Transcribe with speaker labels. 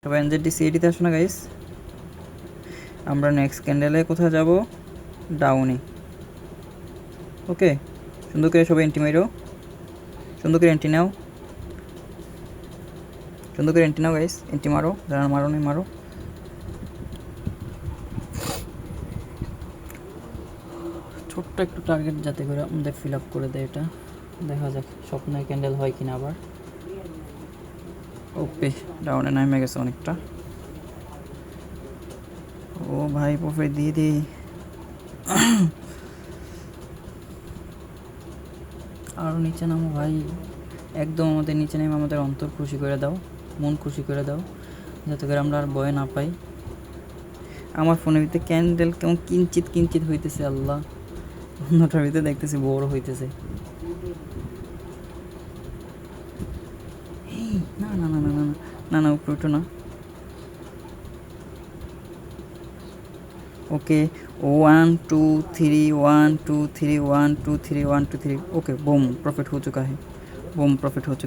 Speaker 1: সবাই এনজেডি সিএডিতে আসো না গাইস। আমরা নেক্সট ক্যান্ডেলে কোথায় যাব? ডাউনে। ওকে, সুন্দর করে সবাই এন্টি মারো, সুন্দর করে এন্টি নাও, সুন্দর করে এন্টি নাও গাইস, এন্টি মারো, যারা মারো নি মারো। ছোট্ট একটু টার্গেট যাতে করে আমাদের ফিল আপ করে দেয়, এটা দেখা যাক স্বপ্নের ক্যান্ডেল হয় কিনা আবার। ওকে, ডাউনে নামে গেছে অনেকটা। ও ভাই প্রফিট দিয়ে দিই। আরও নিচে নামো ভাই, একদম আমাদের নিচে নেমে আমাদের অন্তর খুশি করে দাও, মন খুশি করে দাও, যাতে করে আমরা আর ভয় না পাই। আমার ফোনের ভিতরে ক্যান্ডেল কেমন কিঞ্চিত কিঞ্চিত হইতেছে, আল্লাহ অন্যটার ভিতরে দেখতেছি বড় হইতেছে। না না না না না না না, উপরে উঠো না। ओके 1 2 3 1 2 3 1 2 3 1 2 3। ओके बूम, प्रॉफिट हो चुका है, बूम प्रॉफिट हो चुका है।